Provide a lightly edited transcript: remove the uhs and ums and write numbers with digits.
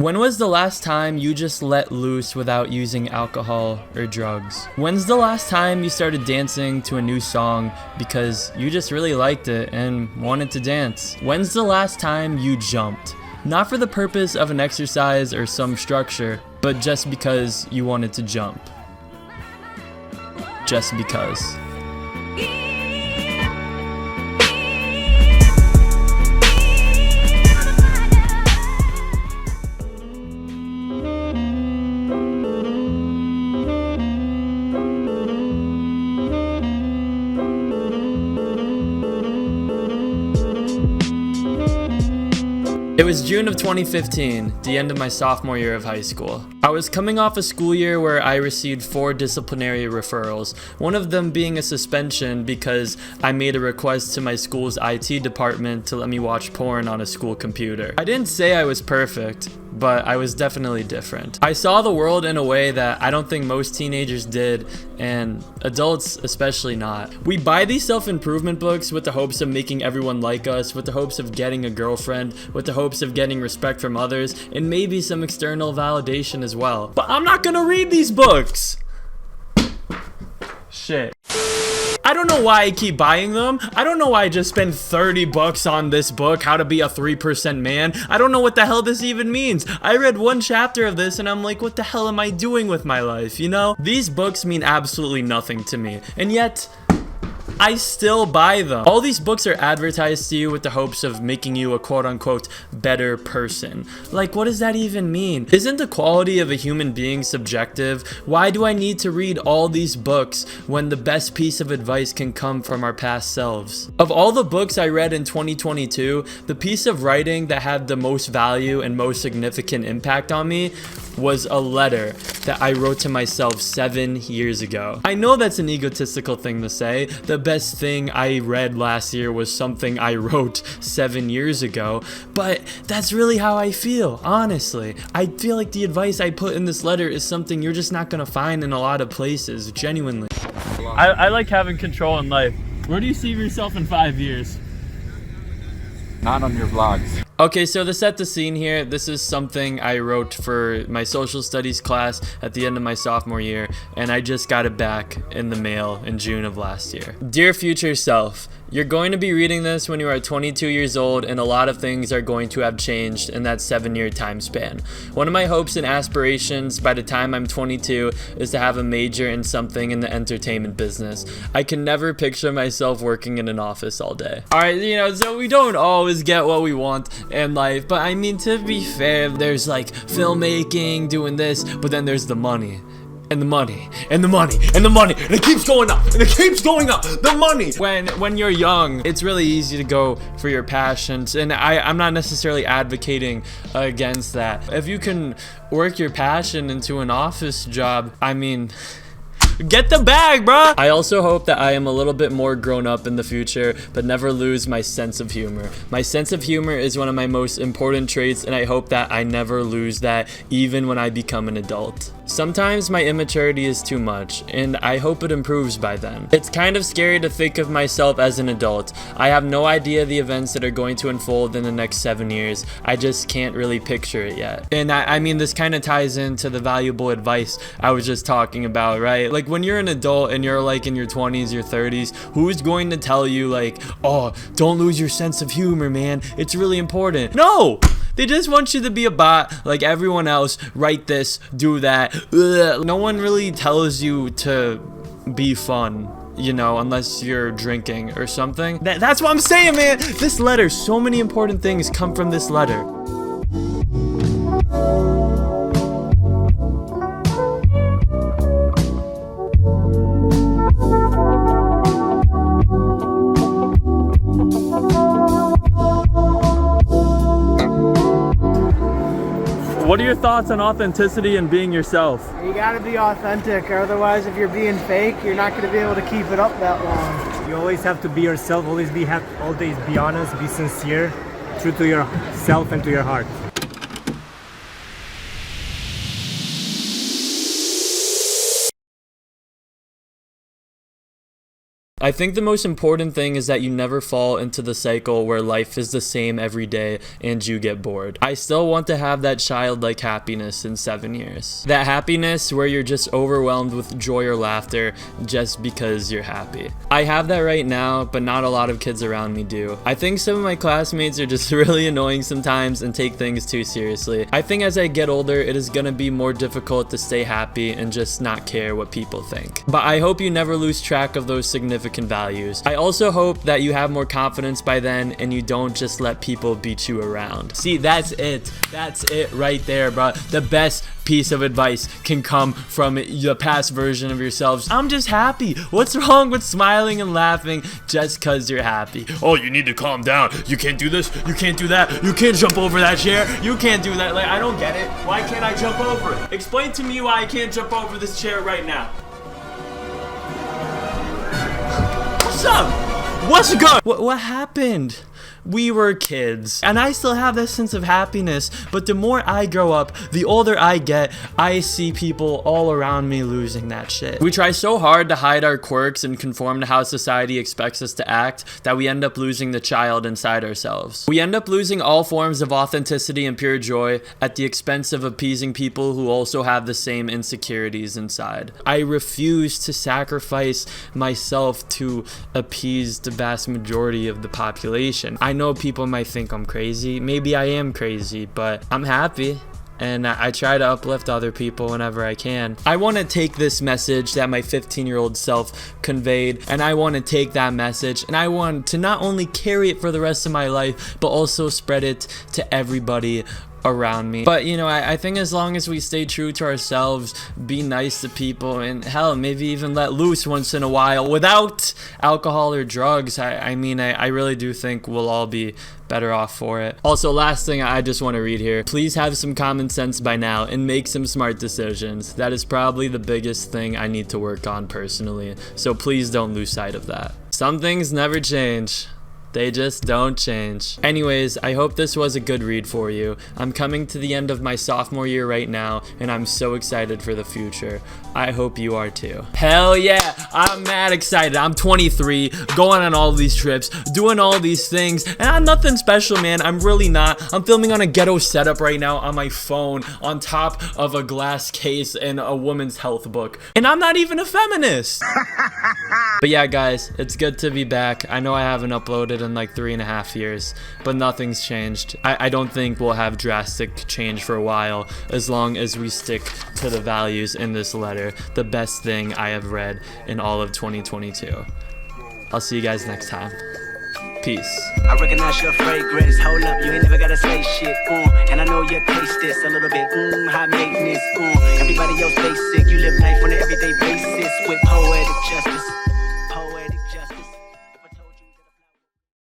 When was the last time you just let loose without using alcohol or drugs? When's the last time you started dancing to a new song because you just really liked it and wanted to dance? When's the last time you jumped? Not for the purpose of an exercise or some structure, but just because you wanted to jump. Just because. It was June of 2015, the end of my sophomore year of high school. I was coming off a school year where I received 4 disciplinary referrals, one of them being a suspension because I made a request to my school's IT department to let me watch porn on a school computer. I didn't say I was perfect, but I was definitely different. I saw the world in a way that I don't think most teenagers did, and adults especially not. We buy these self-improvement books with the hopes of making everyone like us, with the hopes of getting a girlfriend, with the hopes of getting respect from others, and maybe some external validation as well. But I'm not gonna read these books! Shit. I don't know why I keep buying them. I don't know why I just spent 30 bucks on this book, How to Be a 3% Man. I don't know what the hell this even means. I read one chapter of this and I'm like, what the hell am I doing with my life, you know? These books mean absolutely nothing to me. And yet, I still buy them. All these books are advertised to you with the hopes of making you a quote-unquote better person. Like, what does that even mean? Isn't the quality of a human being subjective? Why do I need to read all these books when the best piece of advice can come from our past selves? Of all the books I read in 2022, the piece of writing that had the most value and most significant impact on me was a letter that I wrote to myself 7 years ago. I know that's an egotistical thing to say. The best thing I read last year was something I wrote 7 years ago, but that's really how I feel, honestly. I feel like the advice I put in this letter is something you're just not gonna find in a lot of places, genuinely. I like having control in life. Where do you see yourself in 5 years? Not on your vlogs. Okay, so to set the scene here, this is something I wrote for my social studies class at the end of my sophomore year, and I just got it back in the mail in June of last year. Dear future self, you're going to be reading this when you are 22 years old, and a lot of things are going to have changed in that 7-year time span. One of my hopes and aspirations by the time I'm 22 is to have a major in something in the entertainment business. I can never picture myself working in an office all day. Alright, you know, so we don't always get what we want in life, but I mean, to be fair, there's like filmmaking, doing this, but then there's the money. And the money, and the money, and the money, and it keeps going up, and it keeps going up, the money! When you're young, it's really easy to go for your passions, and I'm not necessarily advocating against that. If you can work your passion into an office job, I mean, get the bag, bruh! I also hope that I am a little bit more grown up in the future, but never lose my sense of humor. My sense of humor is one of my most important traits, and I hope that I never lose that, even when I become an adult. Sometimes my immaturity is too much, and I hope it improves by then. It's kind of scary to think of myself as an adult. I have no idea the events that are going to unfold in the next 7 years. I just can't really picture it yet. And I mean, this kind of ties into the valuable advice I was just talking about, right? Like, when you're an adult and you're like in your 20s, your 30s, who's going to tell you like, oh, don't lose your sense of humor, man. It's really important. No! They just want you to be a bot like everyone else, write this, do that. Ugh. No one really tells you to be fun, you know, unless you're drinking or something. That's what I'm saying, man. This letter, so many important things come from this letter. What are your thoughts on authenticity and being yourself? You gotta be authentic, otherwise if you're being fake, you're not gonna be able to keep it up that long. You always have to be yourself, always be honest, be sincere, true to yourself and to your heart. I think the most important thing is that you never fall into the cycle where life is the same every day and you get bored. I still want to have that childlike happiness in 7 years. That happiness where you're just overwhelmed with joy or laughter just because you're happy. I have that right now, but not a lot of kids around me do. I think some of my classmates are just really annoying sometimes and take things too seriously. I think as I get older, it is gonna be more difficult to stay happy and just not care what people think. But I hope you never lose track of those significant values. I also hope that you have more confidence by then and you don't just let people beat you around. See, that's it. That's it right there, bro. The best piece of advice can come from the past version of yourselves. I'm just happy. What's wrong with smiling and laughing just because you're happy? Oh, you need to calm down. You can't do this. You can't do that. You can't jump over that chair. You can't do that. Like, I don't get it. Why can't I jump over it? Explain to me why I can't jump over this chair right now. What's up? What's good? What happened? We were kids, and I still have that sense of happiness, but the more I grow up, the older I get, I see people all around me losing that shit. We try so hard to hide our quirks and conform to how society expects us to act that we end up losing the child inside ourselves. We end up losing all forms of authenticity and pure joy at the expense of appeasing people who also have the same insecurities inside. I refuse to sacrifice myself to appease the vast majority of the population. I know people might think I'm crazy. Maybe I am crazy, but I'm happy. And I try to uplift other people whenever I can. I want to take this message that my 15-year-old self conveyed, and I want to take that message, and I want to not only carry it for the rest of my life, but also spread it to everybody around me. But you know, I think as long as we stay true to ourselves, be nice to people, and hell, maybe even let loose once in a while without alcohol or drugs, I mean, I really do think we'll all be better off for it. Also, last thing I just want to read here. Please have some common sense by now and make some smart decisions. That is probably the biggest thing I need to work on personally. So please don't lose sight of that. Some things never change. They just don't change. Anyways, I hope this was a good read for you. I'm coming to the end of my sophomore year right now, and I'm so excited for the future. I hope you are too. Hell yeah, I'm mad excited. I'm 23, going on all these trips, doing all these things, and I'm nothing special, man. I'm really not. I'm filming on a ghetto setup right now on my phone, on top of a glass case and a woman's health book. And I'm not even a feminist. But yeah, guys, it's good to be back. I know I haven't uploaded in like 3.5 years, but nothing's changed. I don't think we'll have drastic change for a while, as long as we stick to the values in this letter. The best thing I have read in all of 2022. I'll see you guys next time. Peace. I recognize your fragrance. Hold up, you ain't never gotta say shit. And I know you taste this a little bit. High maintenance. Everybody else basic. You live life on the everyday.